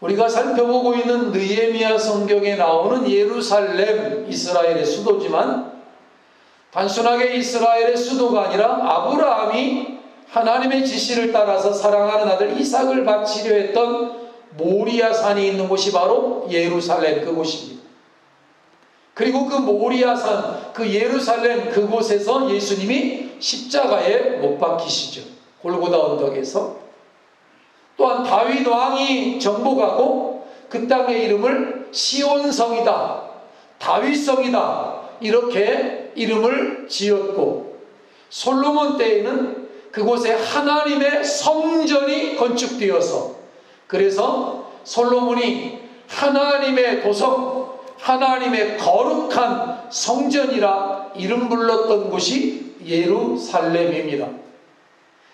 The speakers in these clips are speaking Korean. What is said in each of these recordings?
우리가 살펴보고 있는 느헤미야 성경에 나오는 예루살렘, 이스라엘의 수도지만 단순하게 이스라엘의 수도가 아니라 아브라함이 하나님의 지시를 따라서 사랑하는 아들 이삭을 바치려 했던 모리아 산이 있는 곳이 바로 예루살렘 그곳입니다. 그리고 그 모리아 산, 그 예루살렘 그곳에서 예수님이 십자가에 못 박히시죠. 골고다 언덕에서. 또한 다윗 왕이 정복하고 그 땅의 이름을 시온성이다, 다윗성이다 이렇게 이름을 지었고, 솔로몬 때에는 그곳에 하나님의 성전이 건축되어서, 그래서 솔로몬이 하나님의 도성, 하나님의 거룩한 성전이라 이름 불렀던 곳이 예루살렘입니다.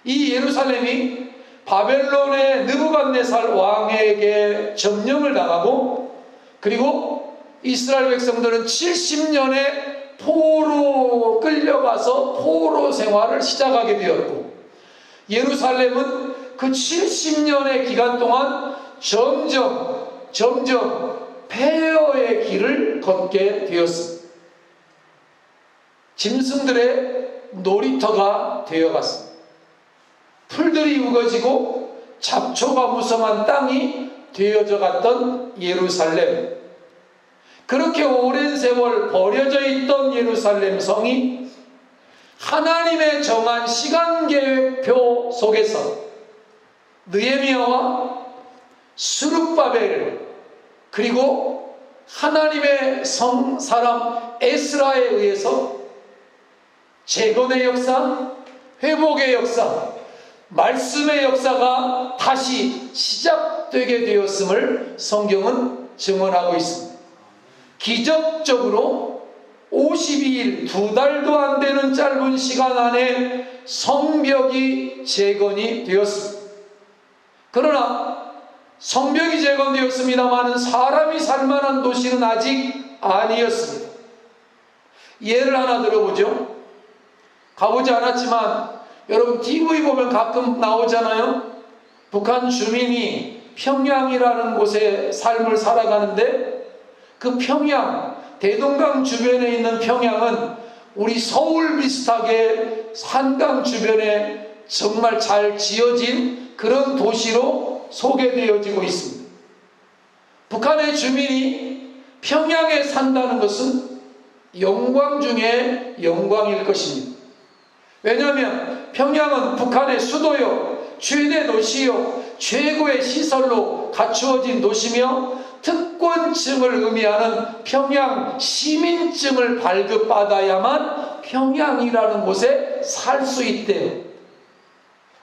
이 예루살렘이 바벨론의 느부갓네살 왕에게 점령을 당하고, 그리고 이스라엘 백성들은 70년의 포로 끌려가서 포로 생활을 시작하게 되었고, 예루살렘은 그 70년의 기간 동안 점점 폐허의 길을 걷게 되었습니다. 짐승들의 놀이터가 되어갔습니다. 풀들이 우거지고 잡초가 무성한 땅이 되어져 갔던 예루살렘, 그렇게 오랜 세월 버려져 있던 예루살렘 성이 하나님의 정한 시간계획표 속에서 느헤미야와 스룹바벨, 그리고 하나님의 사람 에스라에 의해서 재건의 역사, 회복의 역사, 말씀의 역사가 다시 시작되게 되었음을 성경은 증언하고 있습니다. 기적적으로 52일, 2달도 안 되는 짧은 시간 안에 성벽이 재건이 되었습니다. 그러나 성벽이 재건되었습니다만 사람이 살만한 도시는 아직 아니었습니다. 예를 하나 들어보죠. 가보지 않았지만 여러분 TV 보면 가끔 나오잖아요. 북한 주민이 평양이라는 곳에 삶을 살아가는데, 그 평양, 대동강 주변에 있는 평양은 우리 서울 비슷하게 한강 주변에 정말 잘 지어진 그런 도시로 소개되어지고 있습니다. 북한의 주민이 평양에 산다는 것은 영광 중에 영광일 것입니다. 왜냐하면 평양은 북한의 수도요, 최대 도시요, 최고의 시설로 갖추어진 도시며 특권층을 의미하는 평양 시민증을 발급받아야만 평양이라는 곳에 살 수 있대요.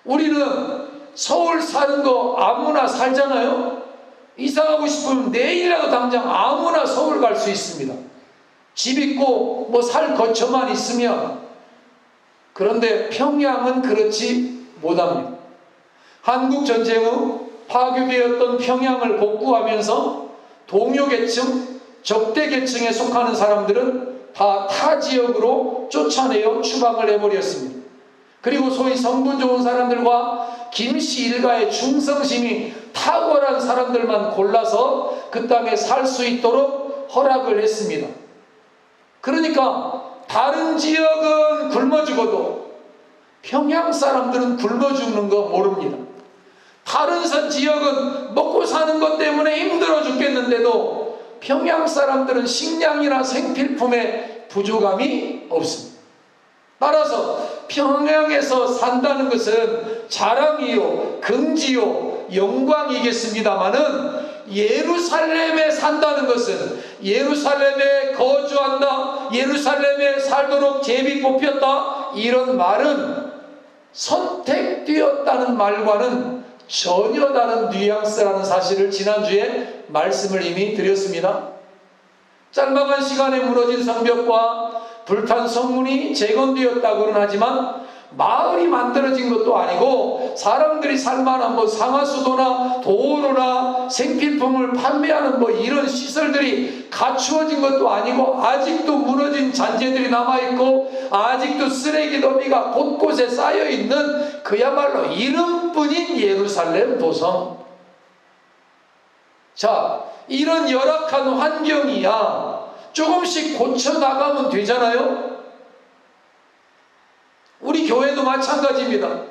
우리는 서울 사는 거 아무나 살잖아요. 이사가고 싶으면 내일이라도 당장 아무나 서울 갈 수 있습니다. 집 있고 뭐 살 거처만 있으면. 그런데 평양은 그렇지 못합니다. 한국 전쟁 후 파괴되었던 평양을 복구하면서 동요계층, 적대계층에 속하는 사람들은 다 타 지역으로 쫓아내어 추방을 해버렸습니다. 그리고 소위 성분 좋은 사람들과 김씨 일가의 충성심이 탁월한 사람들만 골라서 그 땅에 살 수 있도록 허락을 했습니다. 그러니까 다른 지역은 굶어 죽어도 평양 사람들은 굶어 죽는 거 모릅니다. 다른 지역은 먹고 사는 것 때문에 힘들어 죽겠는데도 평양 사람들은 식량이나 생필품에 부족함이 없습니다. 따라서 평양에서 산다는 것은 자랑이요, 긍지요, 영광이겠습니다마는 예루살렘에 산다는 것은, 예루살렘에 거주한다, 예루살렘에 살도록 제비 뽑혔다, 이런 말은 선택되었다는 말과는 전혀 다른 뉘앙스라는 사실을 지난주에 말씀을 이미 드렸습니다. 짤막한 시간에 무너진 성벽과 불탄 성문이 재건되었다고는 하지만 마을이 만들어진 것도 아니고 사람들이 살만한 뭐 상하수도나 도로나 생필품을 판매하는 뭐 이런 시설들이 갖추어진 것도 아니고, 아직도 무너진 잔재들이 남아있고 아직도 쓰레기 더미가 곳곳에 쌓여있는 그야말로 이름뿐인 예루살렘 도성. 자, 이런 열악한 환경이야 조금씩 고쳐나가면 되잖아요. 우리 교회도 마찬가지입니다.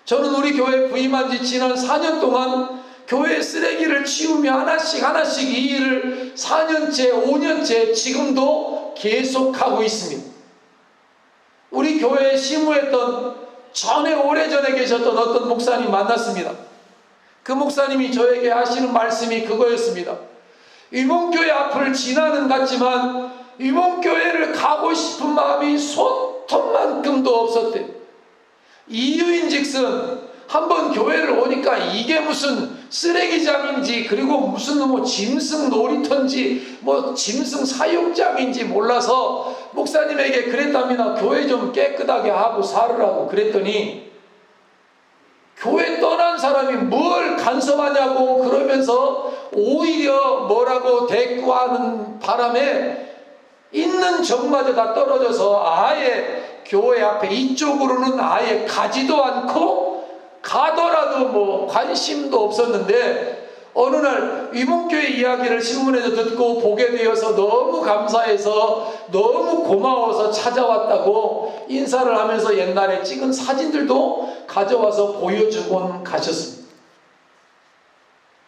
저는 우리 교회 부임한 지 지난 4년 동안 교회 쓰레기를 치우며 하나씩 이 일을 4년째, 5년째 지금도 계속하고 있습니다. 우리 교회에 심우했던 전에 오래전에 계셨던 어떤 목사님 만났습니다. 그 목사님이 저에게 하시는 말씀이 그거였습니다. 위문교회 앞을 지나는 같지만 위문교회를 가고 싶은 마음이 손톱만큼도 없었대. 이유인즉슨 한번 교회를 오니까 이게 무슨 쓰레기장인지 그리고 무슨 뭐 짐승 놀이터인지 뭐 짐승 사육장인지 몰라서 목사님에게 그랬답니다. 교회 좀 깨끗하게 하고 살으라고 그랬더니 교회 떠난 사람이 뭘 간섭하냐고 그러면서 오히려 뭐라고 대꾸하는 바람에 있는 정마저 다 떨어져서 아예 교회 앞에 이쪽으로는 아예 가지도 않고 가더라도 뭐 관심도 없었는데 어느 날 위문교회 이야기를 신문에서 듣고 보게 되어서 너무 감사해서 너무 고마워서 찾아왔다고 인사를 하면서 옛날에 찍은 사진들도 가져와서 보여주곤 가셨습니다.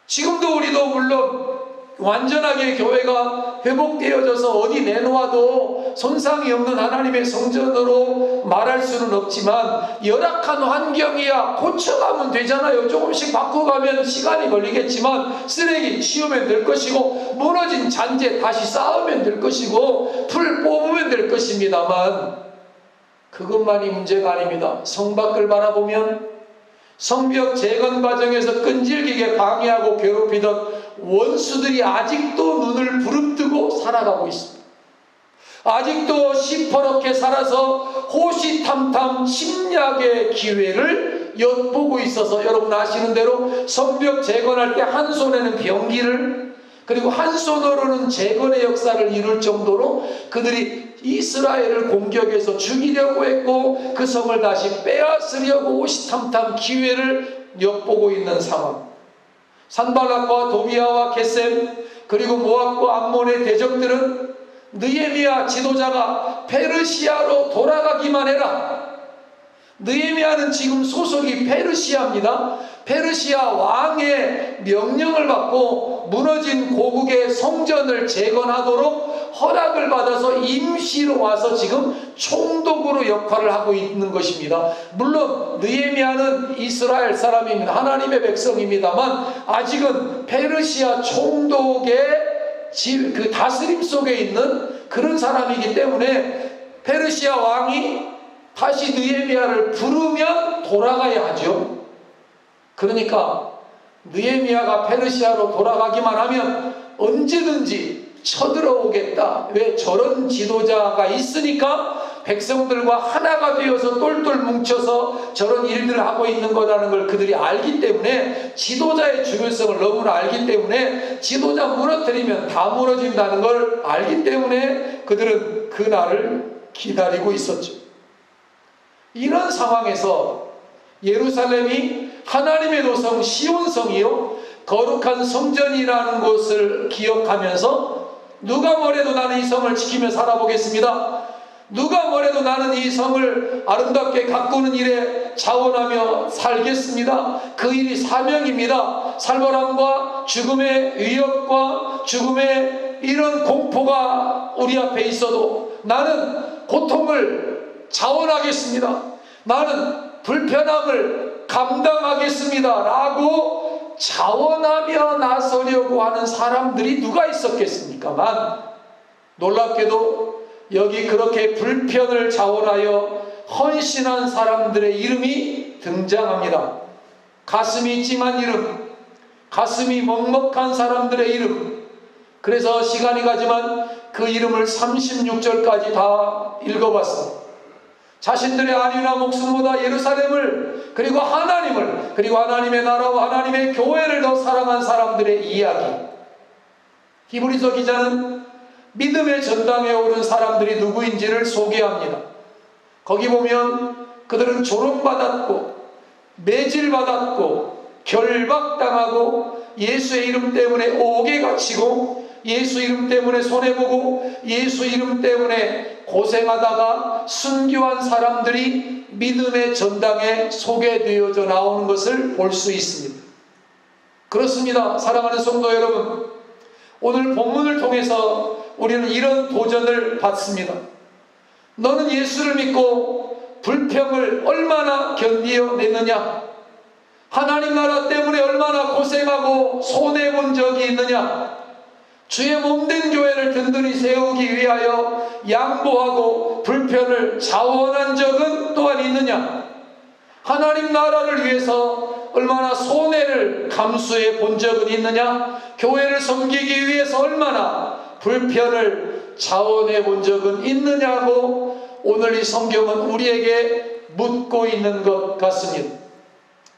지금도 우리도 물론 완전하게 교회가 회복되어져서 어디 내놓아도 손상이 없는 하나님의 성전으로 말할 수는 없지만 열악한 환경이야 고쳐가면 되잖아요. 조금씩 바꿔가면 시간이 걸리겠지만 쓰레기 치우면 될 것이고 무너진 잔재 다시 쌓으면 될 것이고 풀 뽑으면 될 것입니다만 그것만이 문제가 아닙니다. 성 밖을 바라보면 성벽 재건 과정에서 끈질기게 방해하고 괴롭히던 원수들이 아직도 눈을 부릅뜨고 살아가고 있습니다. 아직도 시퍼렇게 살아서 호시탐탐 침략의 기회를 엿보고 있어서 여러분 아시는 대로 성벽 재건할 때 한 손에는 병기를 그리고 한 손으로는 재건의 역사를 이룰 정도로 그들이 이스라엘을 공격해서 죽이려고 했고 그 성을 다시 빼앗으려고 호시탐탐 기회를 엿보고 있는 상황. 산발락과 도비아와 겟셈 그리고 모압과 암몬의 대적들은 느헤미야 지도자가 페르시아로 돌아가기만 해라. 느헤미야는 지금 소속이 페르시아입니다. 페르시아 왕의 명령을 받고 무너진 고국의 성전을 재건하도록 허락을 받아서 임시로 와서 지금 총독으로 역할을 하고 있는 것입니다. 물론 느헤미야는 이스라엘 사람입니다. 하나님의 백성입니다만 아직은 페르시아 총독의 그 다스림 속에 있는 그런 사람이기 때문에 페르시아 왕이 다시 느헤미야를 부르면 돌아가야 하죠. 그러니까 느헤미야가 페르시아로 돌아가기만 하면 언제든지 쳐들어오겠다. 왜? 저런 지도자가 있으니까 백성들과 하나가 되어서 똘똘 뭉쳐서 저런 일들을 하고 있는 거라는 걸 그들이 알기 때문에 지도자의 중요성을 너무나 알기 때문에 지도자 무너뜨리면 다 무너진다는 걸 알기 때문에 그들은 그 날을 기다리고 있었죠. 이런 상황에서 예루살렘이 하나님의 도성 시온성이요 거룩한 성전이라는 것을 기억하면서 누가 뭐래도 나는 이 성을 지키며 살아보겠습니다. 누가 뭐래도 나는 이 성을 아름답게 가꾸는 일에 자원하며 살겠습니다. 그 일이 사명입니다. 살벌함과 죽음의 위협과 죽음의 이런 공포가 우리 앞에 있어도 나는 고통을 자원하겠습니다. 나는 불편함을 감당하겠습니다. 라고 자원하며 나서려고 하는 사람들이 누가 있었겠습니까만 놀랍게도 여기 그렇게 불편을 자원하여 헌신한 사람들의 이름이 등장합니다. 가슴이 찜한 이름, 가슴이 먹먹한 사람들의 이름. 그래서 시간이 가지만 그 이름을 36절까지 다 읽어봤습니다. 자신들의 안위나 목숨보다 예루살렘을 그리고 하나님을 그리고 하나님의 나라와 하나님의 교회를 더 사랑한 사람들의 이야기. 히브리서 기자는 믿음의 전당에 오른 사람들이 누구인지를 소개합니다. 거기 보면 그들은 조롱받았고 매질받았고 결박당하고 예수의 이름 때문에 옥에 갇히고 예수 이름 때문에 손해보고 예수 이름 때문에 고생하다가 순교한 사람들이 믿음의 전당에 소개되어져 나오는 것을 볼 수 있습니다. 그렇습니다. 사랑하는 성도 여러분, 오늘 본문을 통해서 우리는 이런 도전을 받습니다. 너는 예수를 믿고 불평을 얼마나 견디어냈느냐? 하나님 나라 때문에 얼마나 고생하고 손해본 적이 있느냐? 주의 몸된 교회를 든든히 세우기 위하여 양보하고 불편을 자원한 적은 또한 있느냐? 하나님 나라를 위해서 얼마나 손해를 감수해 본 적은 있느냐? 교회를 섬기기 위해서 얼마나 불편을 자원해 본 적은 있느냐고 오늘 이 성경은 우리에게 묻고 있는 것 같습니다.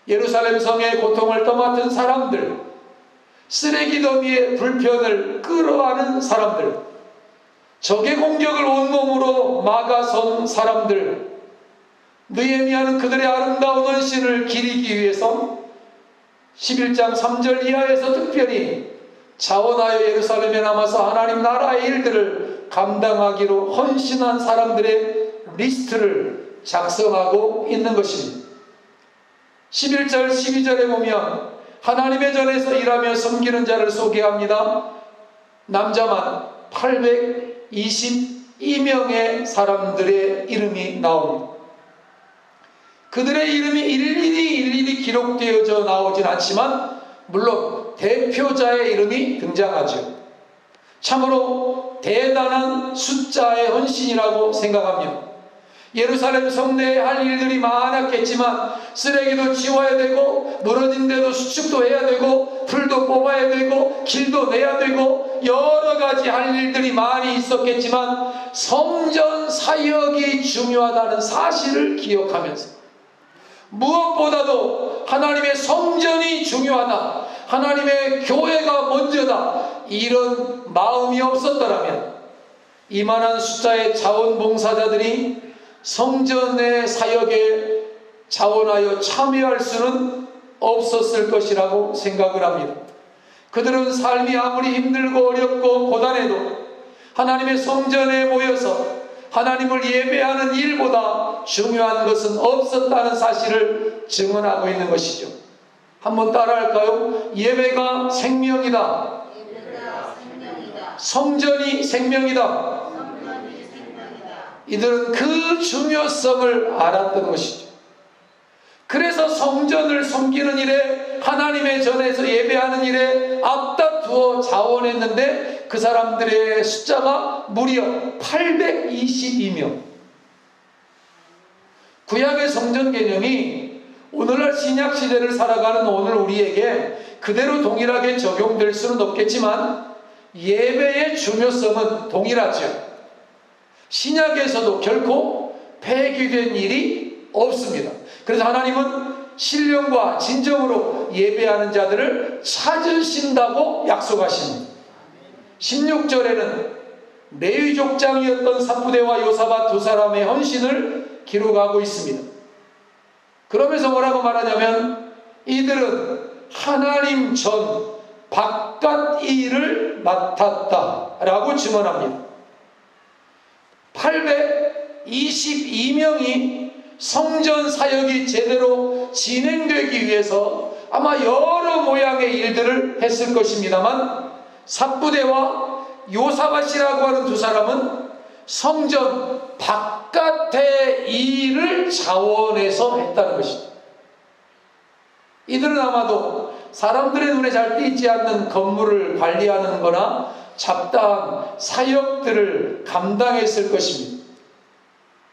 예루살렘 성의 고통을 떠맡은 사람들, 쓰레기 더미의 불편을 끌어안은 사람들, 적의 공격을 온몸으로 막아선 사람들, 느헤미야는 그들의 아름다운 헌신을 기리기 위해서 11장 3절 이하에서 특별히 자원하여 예루살렘에 남아서 하나님 나라의 일들을 감당하기로 헌신한 사람들의 리스트를 작성하고 있는 것입니다. 11절 12절에 보면 하나님의 전에서 일하며 섬기는 자를 소개합니다. 남자만 822명의 사람들의 이름이 나옵니다. 그들의 이름이 일일이 기록되어져 나오진 않지만 물론 대표자의 이름이 등장하죠. 참으로 대단한 숫자의 헌신이라고 생각합니다. 예루살렘 성내에 할 일들이 많았겠지만 쓰레기도 치워야 되고 무너진 데도 수축도 해야 되고 풀도 뽑아야 되고 길도 내야 되고 여러 가지 할 일들이 많이 있었겠지만 성전 사역이 중요하다는 사실을 기억하면서 무엇보다도 하나님의 성전이 중요하다, 하나님의 교회가 먼저다, 이런 마음이 없었더라면 이만한 숫자의 자원봉사자들이 성전의 사역에 자원하여 참여할 수는 없었을 것이라고 생각을 합니다. 그들은 삶이 아무리 힘들고 어렵고 고단해도 하나님의 성전에 모여서 하나님을 예배하는 일보다 중요한 것은 없었다는 사실을 증언하고 있는 것이죠. 한번 따라할까요? 예배가 생명이다. 성전이 생명이다. 이들은 그 중요성을 알았던 것이죠. 그래서 성전을 섬기는 일에, 하나님의 전에서 예배하는 일에 앞다투어 자원했는데 그 사람들의 숫자가 무려 822명. 구약의 성전 개념이 오늘날 신약 시대를 살아가는 오늘 우리에게 그대로 동일하게 적용될 수는 없겠지만 예배의 중요성은 동일하죠. 신약에서도 결코 폐기된 일이 없습니다. 그래서 하나님은 신령과 진정으로 예배하는 자들을 찾으신다고 약속하십니다. 16절에는 레위 족장이었던 삽부대와 요사밧 두 사람의 헌신을 기록하고 있습니다. 그러면서 뭐라고 말하냐면 이들은 하나님 전 바깥 일을 맡았다라고 증언합니다. 822명이 성전 사역이 제대로 진행되기 위해서 아마 여러 모양의 일들을 했을 것입니다만 삽부대와 요사밧이라고 하는 두 사람은 성전 바깥의 일을 자원해서 했다는 것이죠. 이들은 아마도 사람들의 눈에 잘 띄지 않는 건물을 관리하는 거나 잡다한 사역들을 감당했을 것입니다.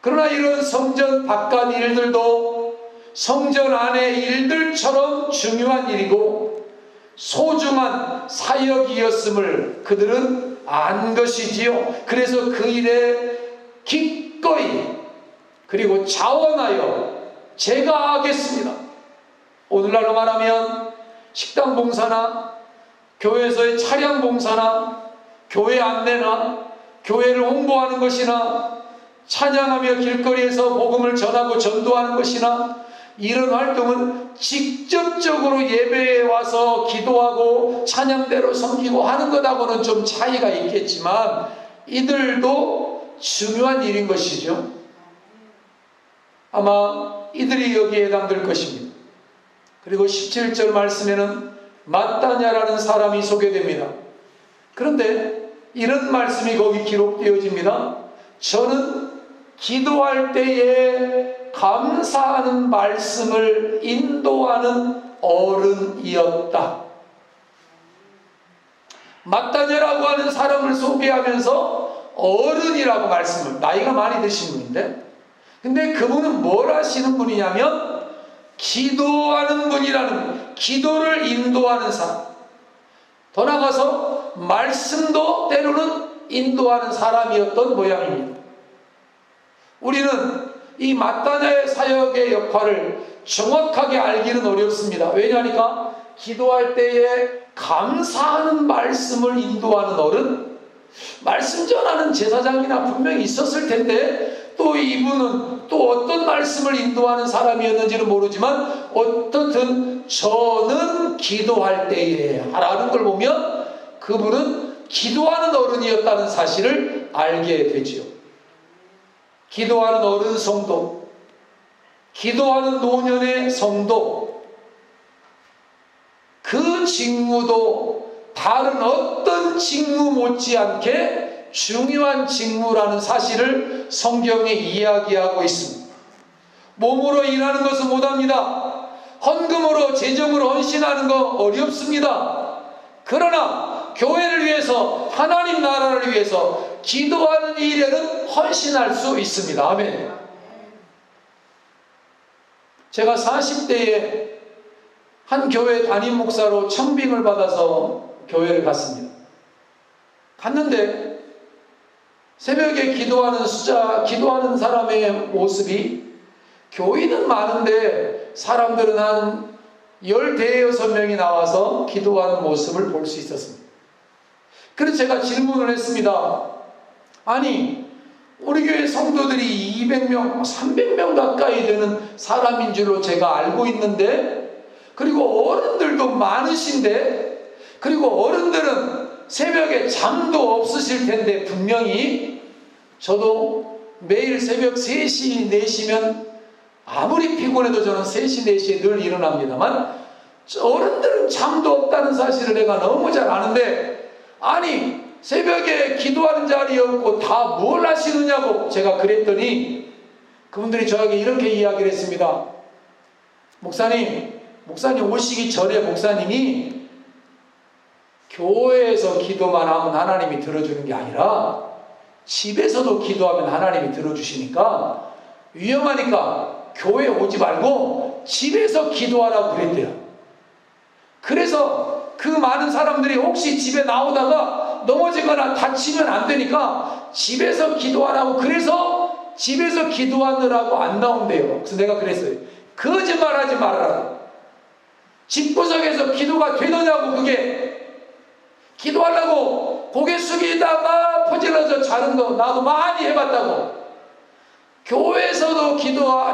그러나 이런 성전 바깥 일들도 성전 안의 일들처럼 중요한 일이고 소중한 사역이었음을 그들은 안 것이지요. 그래서 그 일에 기꺼이 그리고 자원하여 제가 하겠습니다. 오늘날로 말하면 식당 봉사나 교회에서의 차량 봉사나 교회 안내나 교회를 홍보하는 것이나 찬양하며 길거리에서 복음을 전하고 전도하는 것이나 이런 활동은 직접적으로 예배에 와서 기도하고 찬양대로 섬기고 하는 것하고는 좀 차이가 있겠지만 이들도 중요한 일인 것이죠. 아마 이들이 여기에 해당될 것입니다. 그리고 17절 말씀에는 마따냐라는 사람이 소개됩니다. 그런데 이런 말씀이 거기 기록되어집니다. 저는 기도할 때에 감사하는 말씀을 인도하는 어른이었다. 마따냐라고 하는 사람을 소개하면서 어른이라고 말씀을, 나이가 많이 드신 분인데, 근데 그분은 뭘 하시는 분이냐면 기도하는 분이라는, 기도를 인도하는 사람, 더 나아가서 말씀도 때로는 인도하는 사람이었던 모양입니다. 우리는 이 마따냐의 사역의 역할을 정확하게 알기는 어렵습니다. 왜냐하니까 기도할 때에 감사하는 말씀을 인도하는 어른, 말씀 전하는 제사장이나 분명히 있었을 텐데 또 이분은 또 어떤 말씀을 인도하는 사람이었는지는 모르지만 어떻든 저는 기도할 때에 라는 걸 보면 그분은 기도하는 어른이었다는 사실을 알게 되지요. 기도하는 어른 성도, 기도하는 노년의 성도, 그 직무도 다른 어떤 직무 못지않게 중요한 직무라는 사실을 성경에 이야기하고 있습니다. 몸으로 일하는 것은 못합니다. 헌금으로, 재정으로 헌신하는 거 어렵습니다. 그러나 교회를 위해서, 하나님 나라를 위해서 기도하는 일에는 헌신할 수 있습니다. 아멘. 제가 40대에 한 교회 담임 목사로 청빙을 받아서 교회를 갔습니다. 갔는데 새벽에 기도하는 사람의 모습이, 교인은 많은데 사람들은 한 15명이 나와서 기도하는 모습을 볼 수 있었습니다. 그래서 제가 질문을 했습니다. 아니, 우리 교회 성도들이 200명, 300명 가까이 되는 사람인 줄로 제가 알고 있는데, 그리고 어른들도 많으신데, 그리고 어른들은 새벽에 잠도 없으실 텐데, 분명히 저도 매일 새벽 3시, 4시면 아무리 피곤해도 저는 3시, 4시에 늘 일어납니다만 어른들은 잠도 없다는 사실을 내가 너무 잘 아는데, 아니 새벽에 기도하는 자리에 없고 다 뭘 하시느냐고 제가 그랬더니 그분들이 저에게 이렇게 이야기를 했습니다. 목사님 오시기 전에 목사님이 교회에서 기도만 하면 하나님이 들어주는 게 아니라 집에서도 기도하면 하나님이 들어주시니까 위험하니까 교회 오지 말고 집에서 기도하라고 그랬대요. 그래서 그 많은 사람들이 혹시 집에 나오다가 넘어지거나 다치면 안 되니까 집에서 기도하라고, 그래서 집에서 기도하느라고 안 나온대요. 그래서 내가 그랬어요. 거짓말하지 말아라. 집구석에서 기도가 되느냐고. 그게 기도하려고 고개 숙이다가 퍼질러져 자는 거 나도 많이 해봤다고. 교회에서도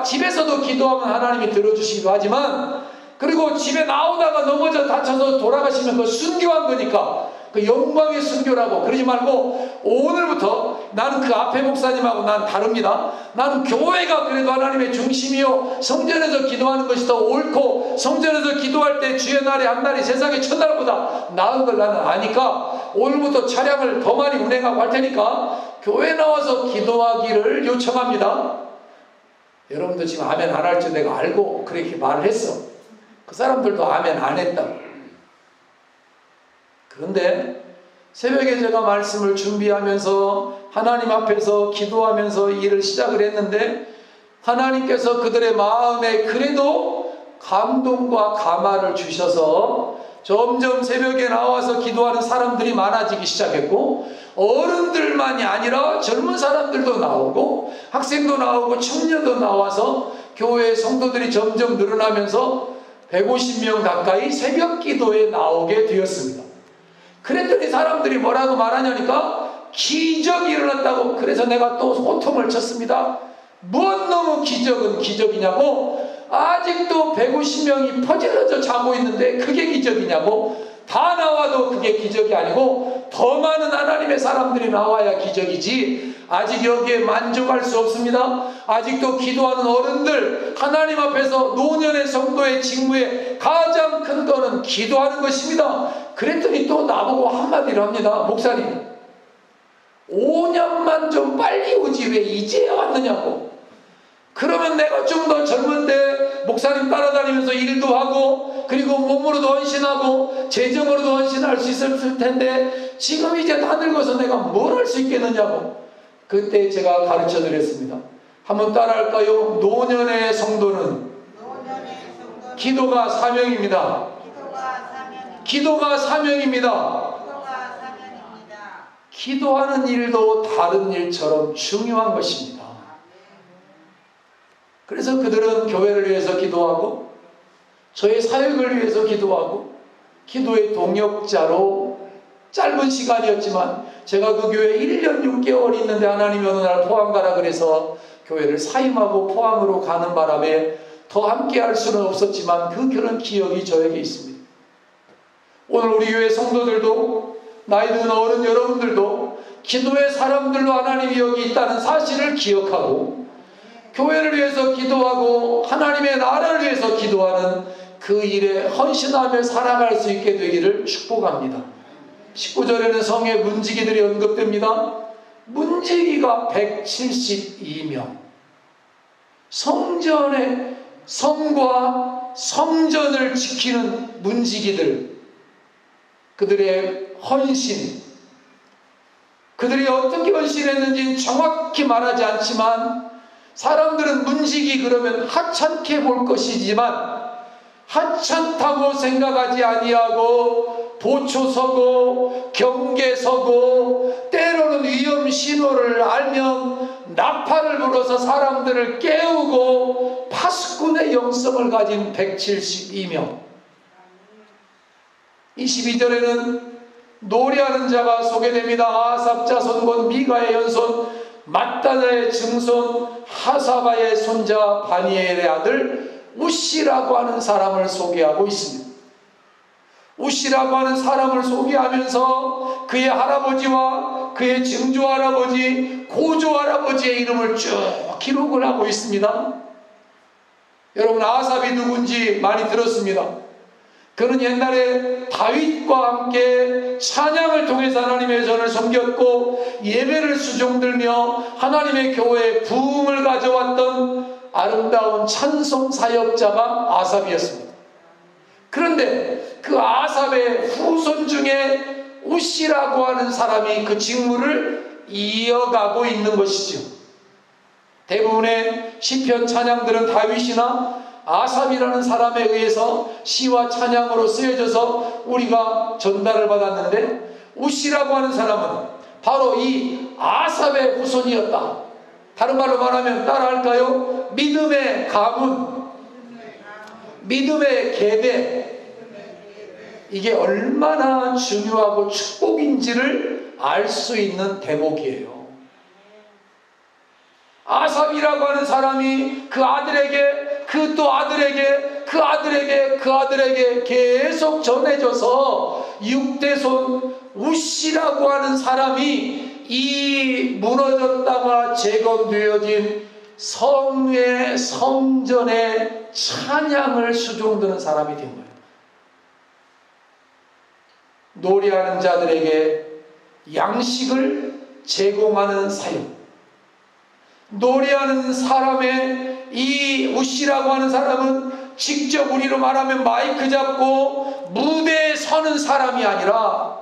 집에서도 기도하면 하나님이 들어주시기도 하지만, 그리고 집에 나오다가 넘어져 다쳐서 돌아가시면 그거 순교한 거니까 그 영광의 순교라고. 그러지 말고 오늘부터 나는 그 앞에 목사님하고 난 다릅니다. 나는 교회가 그래도 하나님의 중심이요, 성전에서 기도하는 것이 더 옳고, 성전에서 기도할 때 주의 날에 한 날이 세상의 천날보다 나은 걸 나는 아니까 오늘부터 차량을 더 많이 운행하고 할 테니까 교회 나와서 기도하기를 요청합니다. 여러분도 지금 아멘 안 할 줄 내가 알고 그렇게 말을 했어. 그 사람들도 아멘 안 했다고. 그런데 새벽에 제가 말씀을 준비하면서 하나님 앞에서 기도하면서 일을 시작을 했는데 하나님께서 그들의 마음에 그래도 감동과 감화를 주셔서 점점 새벽에 나와서 기도하는 사람들이 많아지기 시작했고, 어른들만이 아니라 젊은 사람들도 나오고 학생도 나오고 청년도 나와서 교회 성도들이 점점 늘어나면서 150명 가까이 새벽 기도에 나오게 되었습니다. 그랬더니 사람들이 뭐라고 말하냐니까 기적이 일어났다고. 그래서 내가 또 호통을 쳤습니다. 뭔 놈의 기적은 기적이냐고. 아직도 150명이 퍼질러져 자고 있는데 그게 기적이냐고? 다 나와도 그게 기적이 아니고 더 많은 하나님의 사람들이 나와야 기적이지, 아직 여기에 만족할 수 없습니다. 아직도 기도하는 어른들, 하나님 앞에서 노년의 성도의 직무의 가장 큰 거는 기도하는 것입니다. 그랬더니 또 나보고 한마디를 합니다. 목사님, 5년만 좀 빨리 오지 왜 이제야 왔느냐고. 그러면 내가 좀 더 젊은데 목사님 따라다니면서 일도 하고 그리고 몸으로도 헌신하고 재정으로도 헌신할 수 있었을 텐데 지금 이제 다 늙어서 내가 뭘 할 수 있겠느냐고. 그때 제가 가르쳐 드렸습니다. 한번 따라할까요? 노년의 성도는 기도가 사명입니다. 기도가 사명입니다. 기도하는 일도 다른 일처럼 중요한 것입니다. 그래서 그들은 교회를 위해서 기도하고 저의 사역을 위해서 기도하고 기도의 동역자로 짧은 시간이었지만 제가 그 교회에 1년 6개월 있는데 하나님이 어느 날 포항 가라 그래서 교회를 사임하고 포항으로 가는 바람에 더 함께 할 수는 없었지만 그 그런 기억이 저에게 있습니다. 오늘 우리 교회 성도들도 나이 든 어른 여러분들도 기도의 사람들로 하나님이 여기 있다는 사실을 기억하고 교회를 위해서 기도하고 하나님의 나라를 위해서 기도하는 그 일에 헌신하며 살아갈 수 있게 되기를 축복합니다. 19절에는 성의 문지기들이 언급됩니다. 문지기가 172명. 성전의 성과 성전을 지키는 문지기들, 그들의 헌신, 그들이 어떻게 헌신했는지는 정확히 말하지 않지만 사람들은 문지기 그러면 하찮게 볼 것이지만 하찮다고 생각하지 아니하고 보초 서고 경계 서고 때로는 위험 신호를 알면 나팔을 불어서 사람들을 깨우고 파수꾼의 영성을 가진 172명. 22절에는 노래하는 자가 소개됩니다. 아삽 자손 곧 미가의 연손 mat단의 증손 하사바의 손자 바니엘의 아들 우시라고 하는 사람을 소개하고 있습니다. 우시라고 하는 사람을 소개하면서 그의 할아버지와 그의 증조 할아버지, 고조 할아버지의 이름을 쭉 기록을 하고 있습니다. 여러분, 아삽이 누군지 많이 들었습니다. 그는 옛날에 다윗과 함께 찬양을 통해서 하나님의 전을 섬겼고 예배를 수종들며 하나님의 교회에 부흥을 가져왔던 아름다운 찬송 사역자가 아삽이었습니다. 그런데 그 아삽의 후손 중에 우시라고 하는 사람이 그 직무를 이어가고 있는 것이죠. 대부분의 시편 찬양들은 다윗이나 아삽이라는 사람에 의해서 시와 찬양으로 쓰여져서 우리가 전달을 받았는데 우시라고 하는 사람은 바로 이 아삽의 후손이었다. 다른 말로 말하면 따라할까요? 믿음의 가문, 믿음의 계대. 이게 얼마나 중요하고 축복인지를 알 수 있는 대목이에요. 아삽이라고 하는 사람이 그 아들에게 그 또 아들에게 그 아들에게 그 아들에게 계속 전해져서 6대손 우시라고 하는 사람이 이 무너졌다가 재건되어진 성의 성전의 찬양을 수종드는 사람이 된 거예요. 노래하는 자들에게 양식을 제공하는 사역. 노래하는 사람의 이 우시라고 하는 사람은 직접 우리로 말하면 마이크 잡고 무대에 서는 사람이 아니라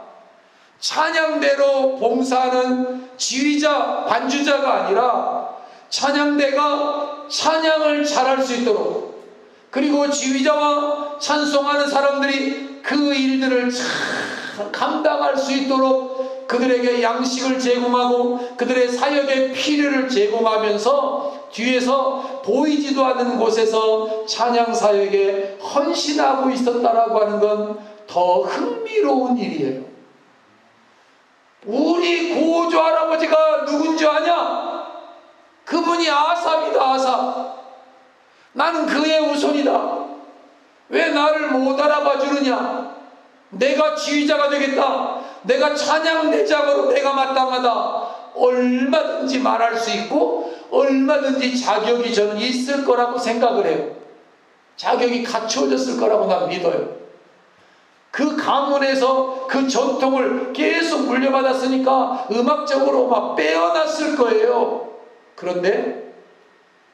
찬양대로 봉사하는 지휘자, 반주자가 아니라 찬양대가 찬양을 잘할 수 있도록, 그리고 지휘자와 찬송하는 사람들이 그 일들을 잘 감당할 수 있도록 그들에게 양식을 제공하고 그들의 사역의 필요를 제공하면서 뒤에서 보이지도 않는 곳에서 찬양 사역에 헌신하고 있었다라고 하는 건 더 흥미로운 일이에요. 우리 고조 할아버지가 누군지 아냐? 그분이 아삽이다. 아삽. 나는 그의 후손이다. 왜 나를 못 알아봐 주느냐? 내가 지휘자가 되겠다. 내가 찬양 대장으로 내가 마땅하다. 얼마든지 말할 수 있고 얼마든지 자격이 저는 있을 거라고 생각을 해요. 자격이 갖추어졌을 거라고 난 믿어요. 그 가문에서 그 전통을 계속 물려받았으니까 음악적으로 막 빼어났을 거예요. 그런데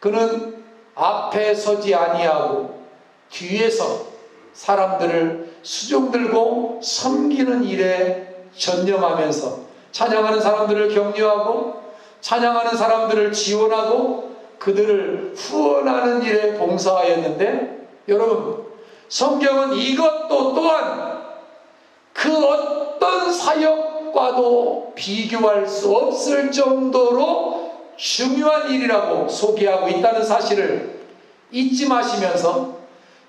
그는 앞에 서지 아니하고 뒤에서 사람들을 수종 들고 섬기는 일에 전념하면서 찬양하는 사람들을 격려하고 찬양하는 사람들을 지원하고 그들을 후원하는 일에 봉사하였는데, 여러분, 성경은 이것도 또한 그 어떤 사역과도 비교할 수 없을 정도로 중요한 일이라고 소개하고 있다는 사실을 잊지 마시면서,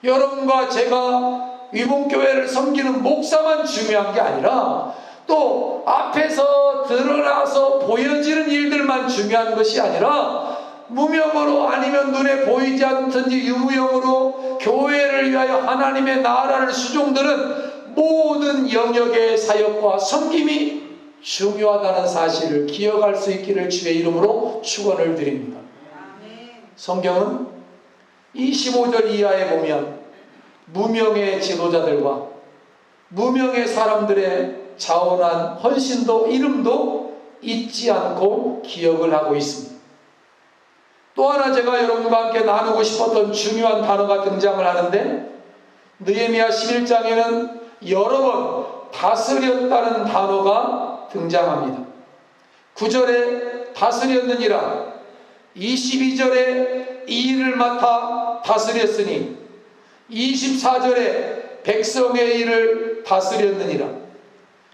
여러분과 제가 위봉교회를 섬기는 목사만 중요한 게 아니라 또 앞에서 드러나서 보여지는 일들만 중요한 것이 아니라 무명으로 아니면 눈에 보이지 않든지 유무형으로 교회를 위하여 하나님의 나라를 수종드는 모든 영역의 사역과 섬김이 중요하다는 사실을 기억할 수 있기를 주의 이름으로 축원을 드립니다. 성경은 25절 이하에 보면 무명의 지도자들과 무명의 사람들의 자원한 헌신도 이름도 잊지 않고 기억을 하고 있습니다. 또 하나 제가 여러분과 함께 나누고 싶었던 중요한 단어가 등장을 하는데, 느헤미야 11장에는 여러 번 다스렸다는 단어가 등장합니다. 9절에 다스렸느니라, 22절에 이 일을 맡아 다스렸으니, 24절에 백성의 일을 다스렸느니라.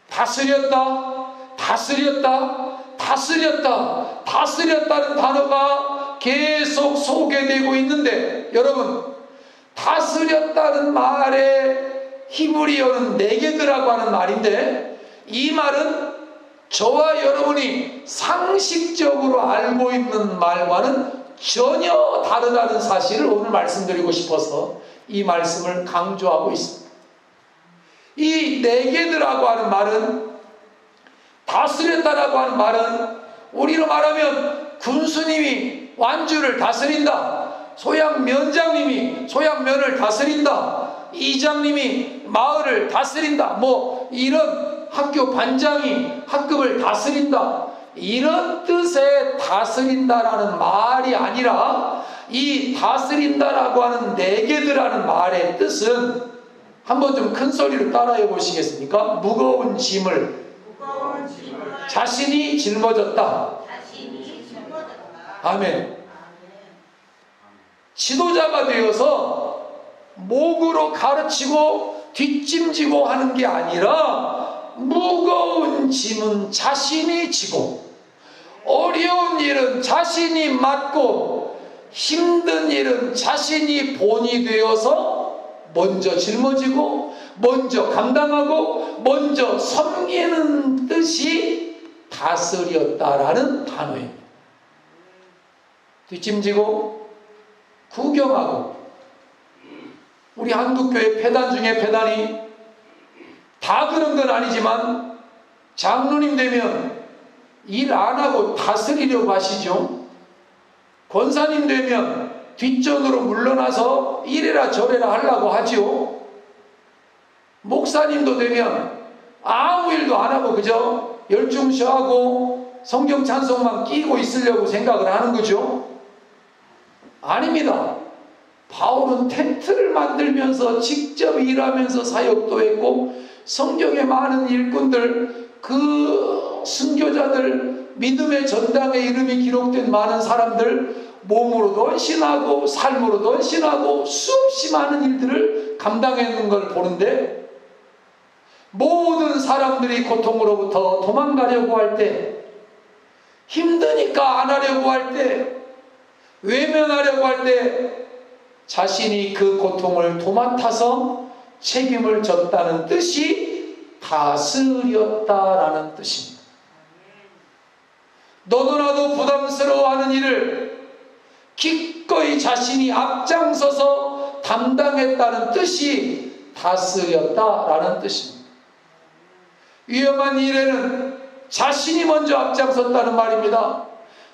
다스렸다, 다스렸다, 다스렸다, 다스렸다는 단어가 계속 소개되고 있는데, 여러분, 다스렸다는 말의 히브리어는 네게드라고 하는 말인데, 이 말은 저와 여러분이 상식적으로 알고 있는 말과는 전혀 다르다는 사실을 오늘 말씀드리고 싶어서 이 말씀을 강조하고 있습니다. 이 네게드라고 하는 말은, 다스렸다라고 하는 말은 우리로 말하면 군수님이 완주를 다스린다, 소양면장님이 소양면을 다스린다, 이장님이 마을을 다스린다, 뭐 이런 학교 반장이 학급을 다스린다, 이런 뜻의 다스린다라는 말이 아니라, 이 다스린다라고 하는 네게드라는 말의 뜻은 한번 좀 큰 소리로 따라해 보시겠습니까? 무거운 짐을 자신이 짊어졌다. 아멘. 지도자가 되어서 목으로 가르치고 뒷짐지고 하는 게 아니라, 무거운 짐은 자신이 지고 어려운 일은 자신이 맡고 힘든 일은 자신이 본이 되어서 먼저 짊어지고 먼저 감당하고 먼저 섬기는 뜻이 다스렸다라는 단어입니다. 뒷짐지고 구경하고, 우리 한국교회 패단 중에 패단이 다 그런 건 아니지만 장로님 되면 일 안 하고 다스리려고 하시죠. 권사님 되면 뒷전으로 물러나서 이래라 저래라 하려고 하죠. 목사님도 되면 아무 일도 안 하고 그저 열중쇼하고 성경 찬송만 끼고 있으려고 생각을 하는 거죠. 아닙니다. 바울은 텐트를 만들면서 직접 일하면서 사역도 했고, 성경의 많은 일꾼들, 그 순교자들, 믿음의 전당에 이름이 기록된 많은 사람들, 몸으로도 헌신하고 삶으로도 헌신하고 수없이 많은 일들을 감당했는 걸 보는데, 모든 사람들이 고통으로부터 도망가려고 할 때, 힘드니까 안 하려고 할 때, 외면하려고 할 때 자신이 그 고통을 도맡아서 책임을 졌다는 뜻이 다스렸다라는 뜻입니다. 너도 나도 부담스러워하는 일을 기꺼이 자신이 앞장서서 담당했다는 뜻이 다스렸다라는 뜻입니다. 위험한 일에는 자신이 먼저 앞장섰다는 말입니다.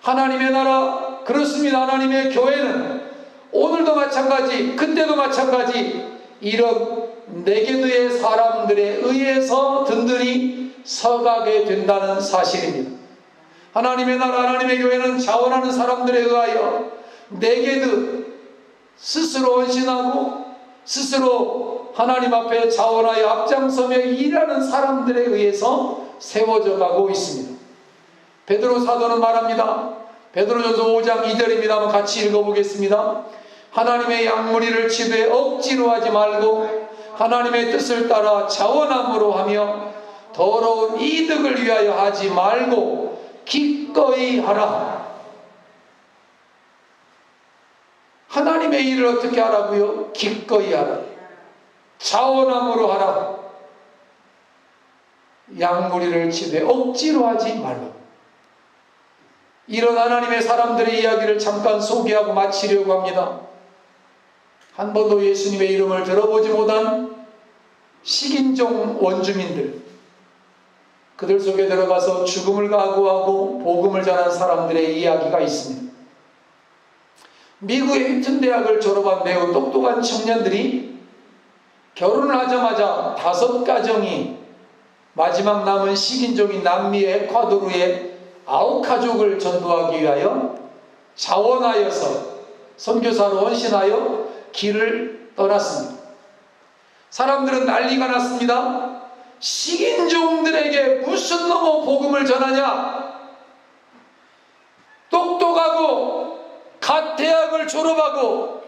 하나님의 나라, 그렇습니다. 하나님의 교회는 오늘도 마찬가지, 그때도 마찬가지, 이런 네게드의 사람들에 의해서 든든히 서가게 된다는 사실입니다. 하나님의 나라, 하나님의 교회는 자원하는 사람들에 의하여 네게드, 스스로 헌신하고 스스로 하나님 앞에 자원하여 앞장서며 일하는 사람들에 의해서 세워져 가고 있습니다. 베드로 사도는 말합니다. 베드로전서 5장 2절입니다. 한번 같이 읽어보겠습니다. 하나님의 양무리를 치되 억지로 하지 말고 하나님의 뜻을 따라 자원함으로 하며 더러운 이득을 위하여 하지 말고 기꺼이 하라. 하나님의 일을 어떻게 하라고요? 기꺼이 하라. 자원함으로 하라. 양무리를 치되 억지로 하지 말라. 이런 하나님의 사람들의 이야기를 잠깐 소개하고 마치려고 합니다. 한 번도 예수님의 이름을 들어보지 못한 식인종 원주민들, 그들 속에 들어가서 죽음을 각오하고 복음을 전한 사람들의 이야기가 있습니다. 미국의 휘튼 대학을 졸업한 매우 똑똑한 청년들이 결혼을 하자마자 5가정이 마지막 남은 식인종인 남미의 에콰도르의 아우카족을 전도하기 위하여 자원하여서 선교사로 헌신하여 길을 떠났습니다. 사람들은 난리가 났습니다. 식인종들에게 무슨 놈의 복음을 전하냐? 똑똑하고 갓 대학을 졸업하고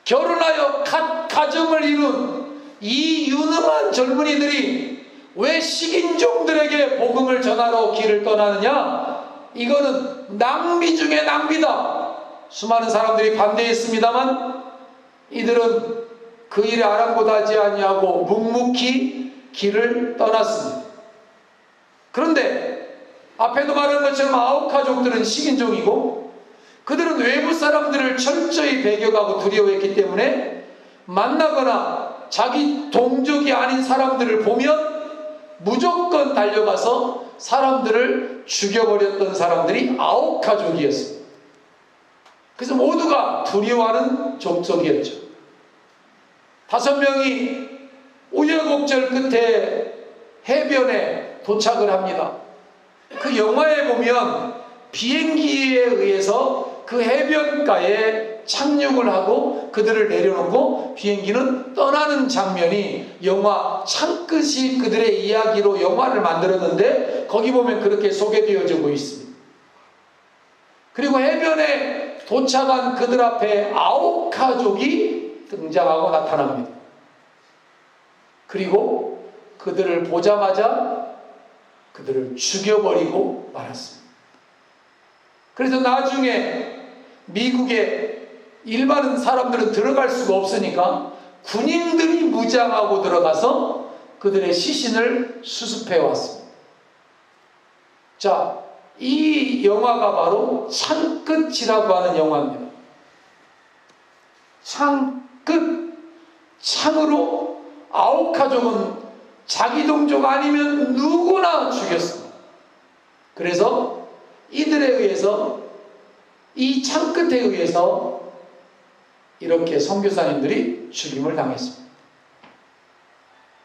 결혼하여 갓 가정을 이룬 이 유능한 젊은이들이 왜 식인종들에게 복음을 전하러 길을 떠나느냐? 이거는 낭비 중에 낭비다. 수많은 사람들이 반대했습니다만 이들은 그 일에 아랑곳하지 아니하고 묵묵히 길을 떠났습니다. 그런데 앞에도 말한 것처럼 아우카족들은 식인종이고 그들은 외부 사람들을 철저히 배격하고 두려워했기 때문에 만나거나 자기 동족이 아닌 사람들을 보면 무조건 달려가서 사람들을 죽여버렸던 사람들이 아우카족이었습니다. 그래서 모두가 두려워하는 족속이었죠. 5명이 우여곡절 끝에 해변에 도착을 합니다. 그 영화에 보면 비행기에 의해서 그 해변가에 착륙을 하고 그들을 내려놓고 비행기는 떠나는 장면이 영화 창끝이 그들의 이야기로 영화를 만들었는데 거기 보면 그렇게 소개되어지고 있습니다. 그리고 해변에 도착한 그들 앞에 아우카족이 등장하고 나타납니다. 그리고 그들을 보자마자 그들을 죽여버리고 말았습니다. 그래서 나중에 미국에 일반 사람들은 들어갈 수가 없으니까 군인들이 무장하고 들어가서 그들의 시신을 수습해 왔습니다. 자, 이 영화가 바로 창끝이라고 하는 영화입니다. 창끝, 창으로 아우카족은 자기 동족 아니면 누구나 죽였습니다. 그래서 이들에 의해서 이 창끝에 의해서 이렇게 선교사님들이 죽임을 당했습니다.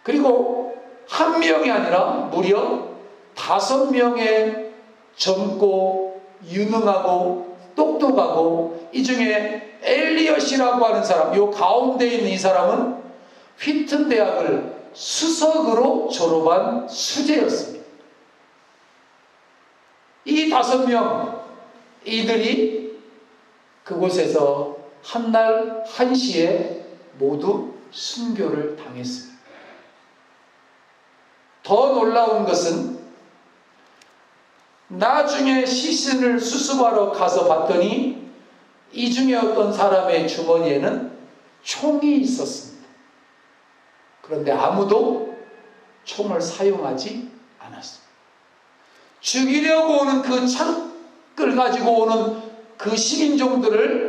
그리고 한 명이 아니라 무려 5명의 젊고 유능하고 똑똑하고 이 중에 엘리엇이라고 하는 사람, 요 가운데 있는 이 사람은 휘튼 대학을 수석으로 졸업한 수재였습니다. 이 5명 이들이 그곳에서 한날 한시에 모두 순교를 당했습니다. 더 놀라운 것은 나중에 시신을 수습하러 가서 봤더니 이 중에 어떤 사람의 주머니에는 총이 있었습니다. 그런데 아무도 총을 사용하지 않았습니다. 죽이려고 오는 그 창을 가지고 오는 그 식인종들을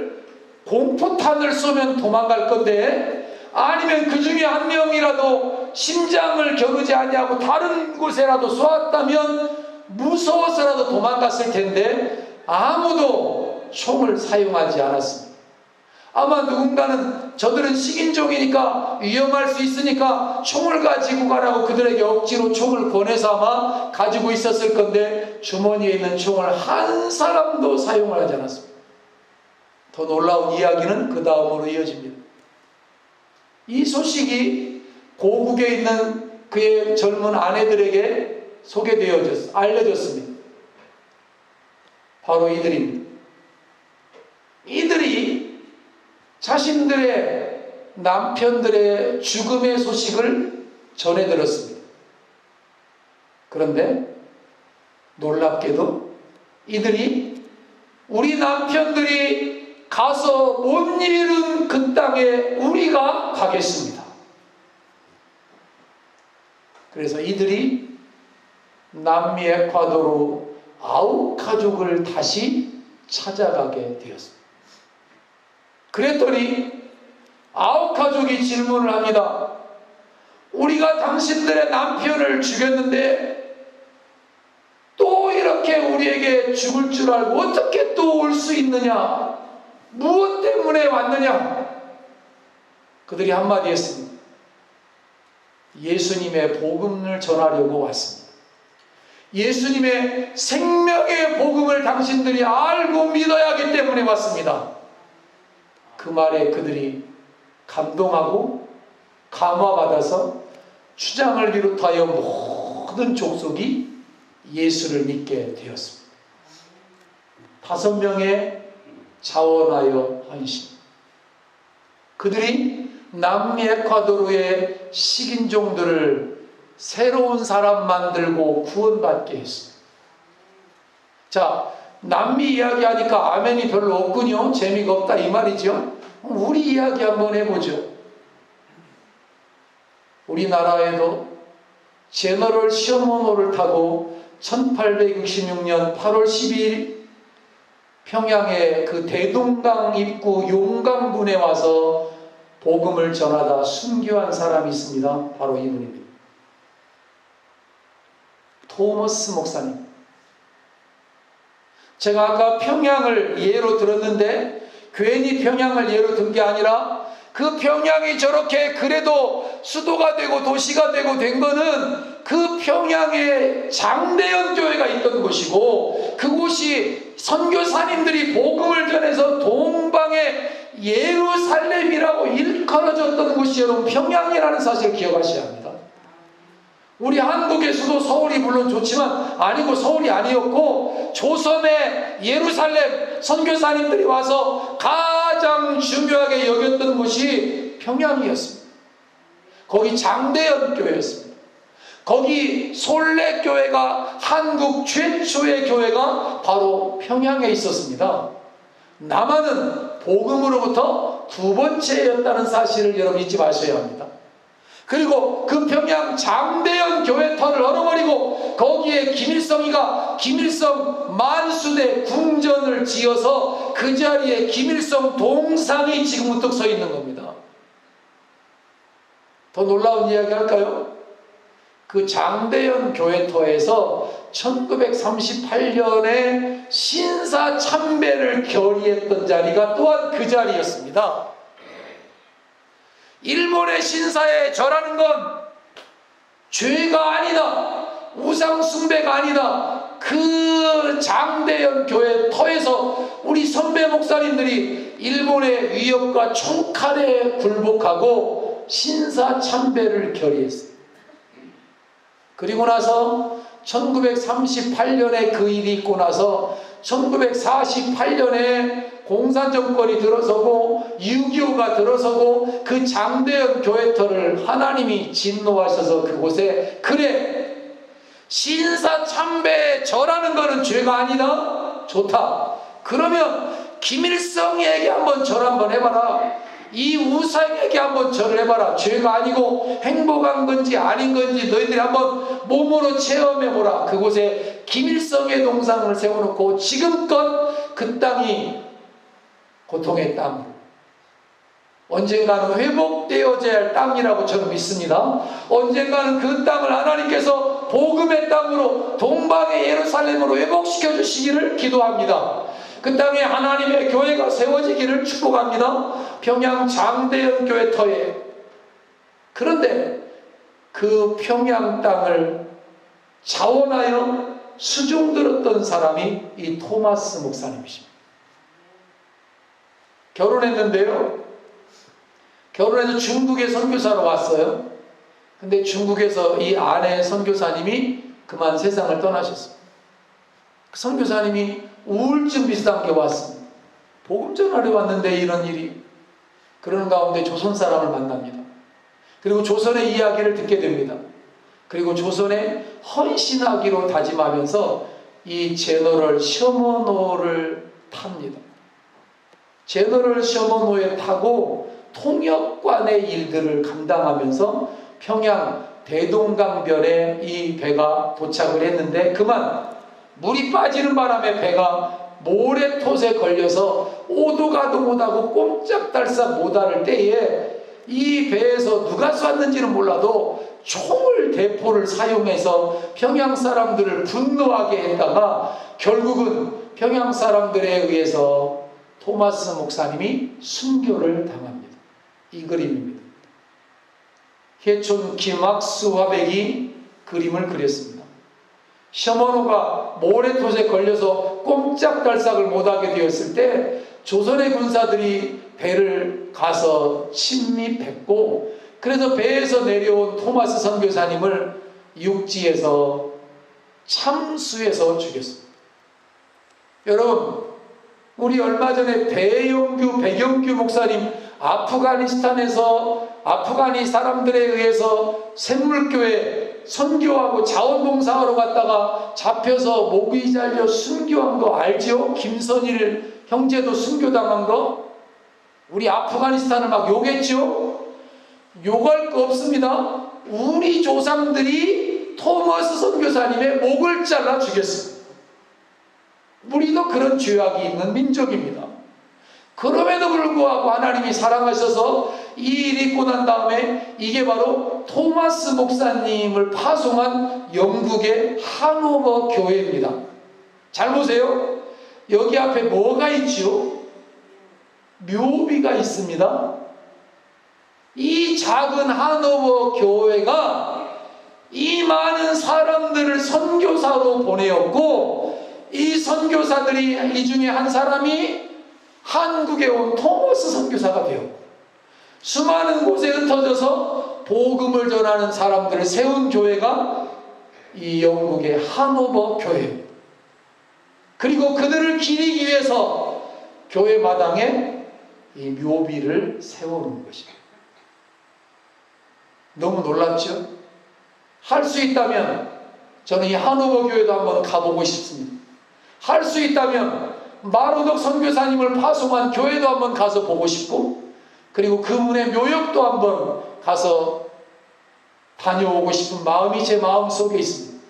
공포탄을 쏘면 도망갈 건데, 아니면 그 중에 한 명이라도 심장을 겨누지 아니하고 다른 곳에라도 쏘았다면 무서워서라도 도망갔을 텐데 아무도 총을 사용하지 않았습니다. 아마 누군가는 저들은 식인종이니까 위험할 수 있으니까 총을 가지고 가라고 그들에게 억지로 총을 권해서 아마 가지고 있었을 건데, 주머니에 있는 총을 한 사람도 사용을 하지 않았습니다. 더 놀라운 이야기는 그 다음으로 이어집니다. 이 소식이 고국에 있는 그의 젊은 아내들에게 알려졌습니다. 바로 이들입니다. 이들이 자신들의 남편들의 죽음의 소식을 전해 들었습니다. 그런데 놀랍게도 이들이 우리 남편들이 가서 못 이룬 그 땅에 우리가 가겠습니다. 그래서 이들이 남미 에콰도르 아우카족을 다시 찾아가게 되었습니다. 그랬더니 아우카족이 질문을 합니다. 우리가 당신들의 남편을 죽였는데 또 이렇게 우리에게 죽을 줄 알고 어떻게 또 올 수 있느냐? 무엇 때문에 왔느냐? 그들이 한마디 했습니다. 예수님의 복음을 전하려고 왔습니다. 예수님의 생명의 복음을 당신들이 알고 믿어야 하기 때문에 왔습니다. 그 말에 그들이 감동하고 감화받아서 추장을 비롯하여 모든 족속이 예수를 믿게 되었습니다. 5명의 자원하여 헌신. 그들이 남미 에콰도르의 식인종들을 새로운 사람 만들고 구원받게 했습니다. 자, 남미 이야기하니까 아멘이 별로 없군요. 재미가 없다 이 말이죠. 우리 이야기 한번 해보죠. 우리나라에도 제너럴 시어머노를 타고 1866년 8월 12일 평양의 그 대동강 입구 용강군에 와서 복음을 전하다 순교한 사람이 있습니다. 바로 이분입니다. 토머스 목사님. 제가 아까 평양을 예로 들었는데 괜히 평양을 예로 든 게 아니라 그 평양이 저렇게 그래도 수도가 되고 도시가 되고 된 거는 그 평양에 장대현 교회가 있던 곳이고, 그곳이 선교사님들이 복음을 전해서 동방의 예루살렘이라고 일컬어졌던 곳이 여러분 평양이라는 사실을 기억하셔야 합니다. 우리 한국의 수도 서울이 물론 좋지만 아니고 서울이 아니었고, 조선의 예루살렘 선교사님들이 와서 가장 중요하게 여겼던 곳이 평양이었습니다. 거기 장대현 교회였습니다. 거기 솔레교회가 한국 최초의 교회가 바로 평양에 있었습니다. 남한은 복음으로부터 2번째였다는 사실을 여러분 잊지 마셔야 합니다. 그리고 그 평양 장대현 교회터를 얼어버리고 거기에 김일성이가 김일성 만수대 궁전을 지어서 그 자리에 김일성 동상이 지금 우뚝 서 있는 겁니다. 더 놀라운 이야기 할까요? 그 장대현 교회터에서 1938년에 신사 참배를 결의했던 자리가 또한 그 자리였습니다. 일본의 신사에 절하는 건 죄가 아니다, 우상 숭배가 아니다. 그 장대현 교회 터에서 우리 선배 목사님들이 일본의 위협과 총칼에 굴복하고 신사 참배를 결의했어요. 그리고 나서 1938년에 그 일이 있고 나서 1948년에 공산정권이 들어서고 6.25가 들어서고 그 장대현 교회터를 하나님이 진노하셔서 그곳에 그래 신사 참배에 절하는 거는 죄가 아니다? 좋다. 그러면 김일성에게 한번 절 한번 해봐라. 이 우상에게 한번 절을 해봐라. 죄가 아니고 행복한 건지 아닌 건지 너희들이 한번 몸으로 체험해보라. 그곳에 김일성의 동상을 세워놓고 지금껏 그 땅이 고통의 땅으로 언젠가는 회복되어져야 할 땅이라고 저는 믿습니다. 언젠가는 그 땅을 하나님께서 복음의 땅으로 동방의 예루살렘으로 회복시켜 주시기를 기도합니다. 그 땅에 하나님의 교회가 세워지기를 축복합니다. 평양 장대현 교회 터에. 그런데 그 평양 땅을 자원하여 수종들었던 사람이 이 토마스 목사님이십니다. 결혼했는데요, 결혼해서 중국에 선교사로 왔어요. 근데 중국에서 이 아내 선교사님이 그만 세상을 떠나셨어요. 그 선교사님이 우울증 비슷한 게 왔습니다. 복음 전하러 왔는데 이런 일이. 그러는 가운데 조선 사람을 만납니다. 그리고 조선의 이야기를 듣게 됩니다. 그리고 조선에 헌신하기로 다짐하면서 이 제너럴 셔먼호를 탑니다. 제너럴 셔먼호에 타고 통역관의 일들을 감당하면서 평양 대동강변에 이 배가 도착을 했는데 그만 물이 빠지는 바람에 배가 모래톳에 걸려서 오도 가도 못하고 꼼짝달싹 못할 때에 이 배에서 누가 쐈는지는 몰라도 총을 대포를 사용해서 평양 사람들을 분노하게 했다가 결국은 평양 사람들에 의해서 토마스 목사님이 순교를 당합니다. 이 그림입니다. 해촌 김학수 화백이 그림을 그렸습니다. 셔먼호가 모래톳에 걸려서 꼼짝달싹을 못하게 되었을 때 조선의 군사들이 배를 가서 침입했고, 그래서 배에서 내려온 토마스 선교사님을 육지에서 참수해서 죽였습니다. 여러분, 우리 얼마 전에 백영규 목사님 아프가니스탄에서 아프가니 사람들에 의해서 샘물교회 선교하고 자원봉사하러 갔다가 잡혀서 목이 잘려 순교한 거 알죠? 김선일 형제도 순교당한 거. 우리 아프가니스탄을 막 욕했죠? 욕할 거 없습니다. 우리 조상들이 토마스 선교사님의 목을 잘라 죽였습니다. 우리도 그런 죄악이 있는 민족입니다. 그럼에도 불구하고 하나님이 사랑하셔서 이 일이 있고 난 다음에 이게 바로 토마스 목사님을 파송한 영국의 하노버 교회입니다. 잘 보세요. 여기 앞에 뭐가 있죠? 묘비가 있습니다. 이 작은 하노버 교회가 이 많은 사람들을 선교사로 보내었고, 이 선교사들이 이 중에 한 사람이 한국에 온 토마스 선교사가 되었고, 수많은 곳에 흩어져서 복음을 전하는 사람들을 세운 교회가 이 영국의 하노버 교회입니다. 그리고 그들을 기리기 위해서 교회 마당에 이 묘비를 세우는 것입니다. 너무 놀랍죠? 할 수 있다면 저는 이 하노버 교회도 한번 가보고 싶습니다. 할 수 있다면 마루덕 선교사님을 파송한 교회도 한번 가서 보고 싶고, 그리고 그분의 묘역도 한번 가서 다녀오고 싶은 마음이 제 마음속에 있습니다.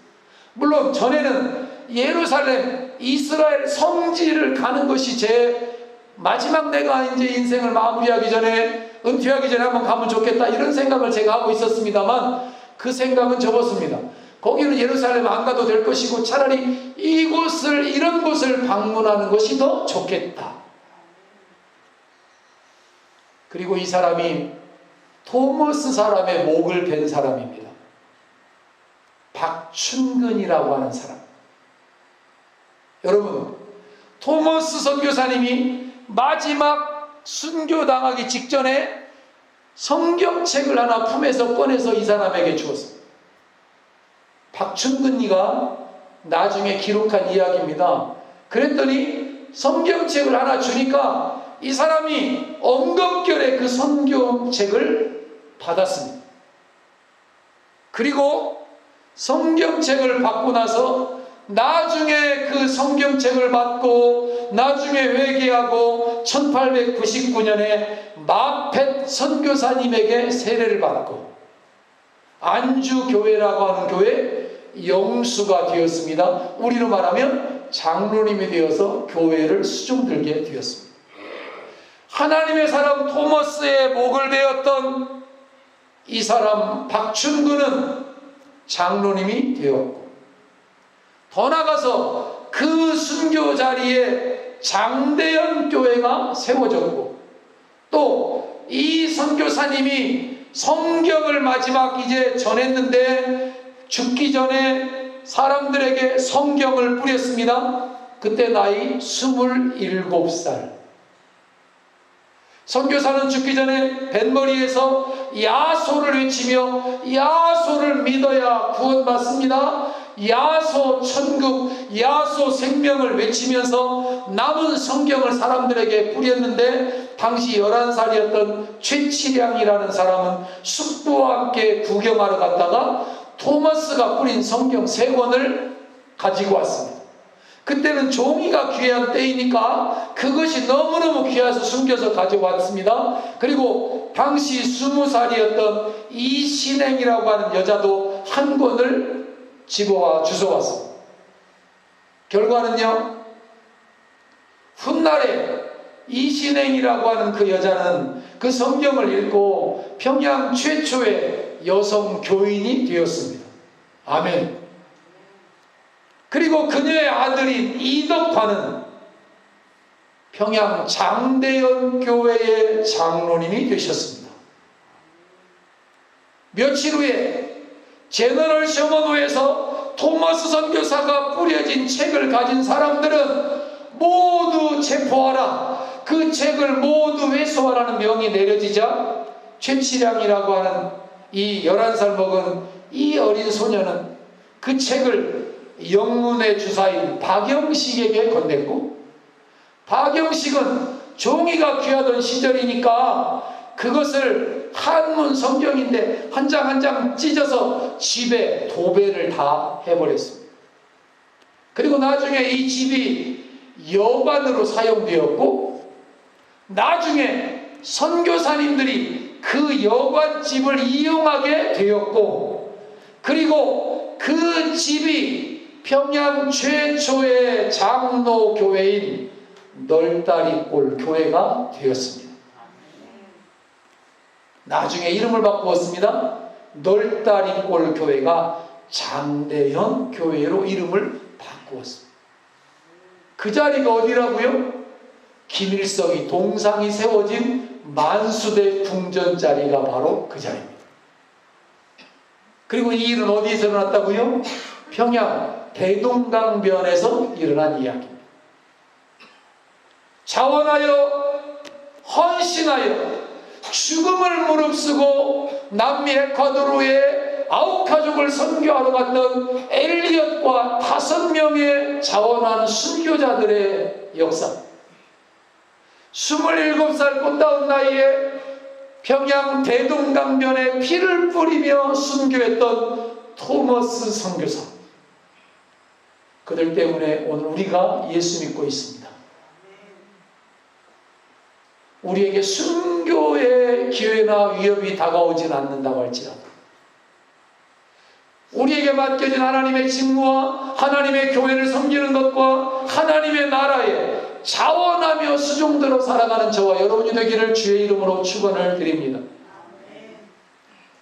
물론 전에는 예루살렘, 이스라엘 성지를 가는 것이 제 마지막 내가 이제 인생을 마무리하기 전에, 은퇴하기 전에 한번 가면 좋겠다, 이런 생각을 제가 하고 있었습니다만 그 생각은 접었습니다. 거기는 예루살렘 안 가도 될 것이고 차라리 이런 곳을 방문하는 것이 더 좋겠다. 그리고 이 사람이 토머스 사람의 목을 벤 사람입니다. 박춘근이라고 하는 사람. 여러분, 토머스 선교사님이 마지막 순교당하기 직전에 성경책을 하나 품에서 꺼내서 이 사람에게 주었습니다. 박춘근이가 나중에 기록한 이야기입니다. 그랬더니 성경책을 하나 주니까 이 사람이 엉겁결에 그 성경책을 받았습니다. 그리고 성경책을 받고 나서 나중에 그 성경책을 받고 나중에 회개하고 1899년에 마펫 선교사님에게 세례를 받고 안주교회라고 하는 교회 영수가 되었습니다. 우리로 말하면 장로님이 되어서 교회를 수종들게 되었습니다. 하나님의 사람 토머스의 목을 베었던 이 사람 박춘구는 장로님이 되었고, 더 나아가서 그 순교 자리에 장대현 교회가 세워졌고, 또 이 선교사님이 성경을 마지막 이제 전했는데 죽기 전에 사람들에게 성경을 뿌렸습니다. 그때 나이 27살. 선교사는 죽기 전에 뱃머리에서 야소를 외치며 야소를 믿어야 구원받습니다. 야소 천국, 야소 생명을 외치면서 남은 성경을 사람들에게 뿌렸는데, 당시 11살이었던 최치량이라는 사람은 숙부와 함께 구경하러 갔다가 토마스가 뿌린 성경 3권을 가지고 왔습니다. 그때는 종이가 귀한 때이니까 그것이 너무너무 귀해서 숨겨서 가져왔습니다. 그리고 당시 20살이었던 이신행이라고 하는 여자도 한 권을 집어와 주워왔습니다. 결과는요, 훗날에 이신행이라고 하는 그 여자는 그 성경을 읽고 평양 최초의 여성 교인이 되었습니다. 아멘. 그리고 그녀의 아들인 이덕화는 평양 장대현 교회의 장로님이 되셨습니다. 며칠 후에 제너럴 셔먼호에서 토마스 선교사가 뿌려진 책을 가진 사람들은 모두 체포하라, 그 책을 모두 회수하라는 명이 내려지자 최치량이라고 하는 이 11살 먹은 이 어린 소녀는 그 책을 영문의 주사인 박영식에게 건넸고, 박영식은 종이가 귀하던 시절이니까 그것을 한문 성경인데 한 장 한 장 찢어서 집에 도배를 다 해버렸습니다. 그리고 나중에 이 집이 여관으로 사용되었고, 나중에 선교사님들이 그 여관집을 이용하게 되었고, 그리고 그 집이 평양 최초의 장로교회인 널다리골 교회가 되었습니다. 나중에 이름을 바꾸었습니다. 널다리골 교회가 장대현 교회로 이름을 바꾸었습니다. 그 자리가 어디라고요? 김일성이 동상이 세워진 만수대 궁전 자리가 바로 그 자리입니다. 그리고 이 일은 어디에서 일어났다고요? 평양 대동강변에서 일어난 이야기입니다. 자원하여 헌신하여 죽음을 무릅쓰고 남미 에콰도르의 아우카족을 선교하러 갔던 엘리엇과 5명의 자원한 순교자들의 역사. 27살 꽃다운 나이에 평양 대동강변에 피를 뿌리며 순교했던 토머스 선교사. 그들 때문에 오늘 우리가 예수 믿고 있습니다. 우리에게 순교의 기회나 위협이 다가오진 않는다고 할지라도, 우리에게 맡겨진 하나님의 직무와 하나님의 교회를 섬기는 것과 하나님의 나라에 자원하며 수종들어 살아가는 저와 여러분이 되기를 주의 이름으로 축원을 드립니다.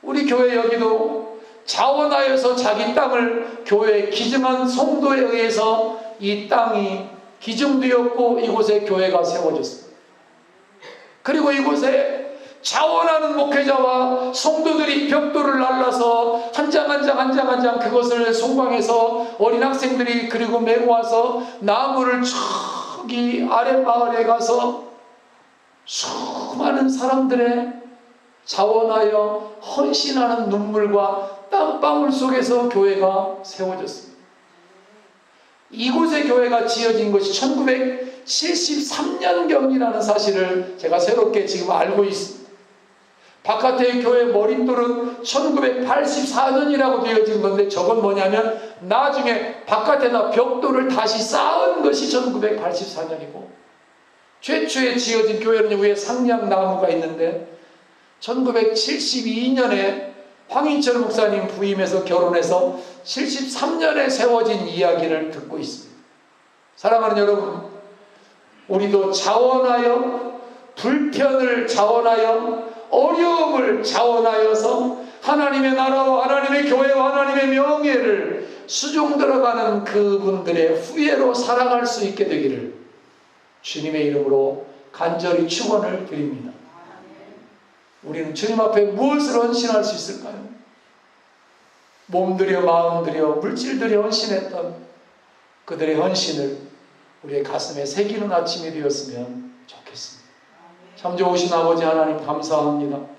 우리 교회 여기도 자원하여서 자기 땅을 교회에 기증한 성도에 의해서 이 땅이 기증되었고 이곳에 교회가 세워졌습니다. 그리고 이곳에 자원하는 목회자와 성도들이 벽돌을 날라서 한 장 한 장 한 장 한 장 그것을 송광해서 어린 학생들이 그리고 메고 와서 나무를 저기 아랫마을에 가서 수많은 사람들의 자원하여 헌신하는 눈물과 땀방울 속에서 교회가 세워졌습니다. 이곳에 교회가 지어진 것이 1973년경이라는 사실을 제가 새롭게 지금 알고 있습니다. 바깥의 교회 머릿돌은 1984년이라고 되어진 건데, 저건 뭐냐면 나중에 바깥에다 벽돌을 다시 쌓은 것이 1984년이고, 최초에 지어진 교회는 위에 상냥나무가 있는데 1972년에 황인철 목사님 부임해서 결혼해서 73년에 세워진 이야기를 듣고 있습니다. 사랑하는 여러분, 우리도 자원하여 불편을 자원하여 어려움을 자원하여서 하나님의 나라와 하나님의 교회와 하나님의 명예를 수종 들어가는 그분들의 후예로 살아갈 수 있게 되기를 주님의 이름으로 간절히 축원을 드립니다. 우리는 주님 앞에 무엇을 헌신할 수 있을까요? 몸들여 마음들여 물질들여 헌신했던 그들의 헌신을 우리의 가슴에 새기는 아침이 되었으면 좋겠습니다. 참 좋으신 아버지 하나님 감사합니다.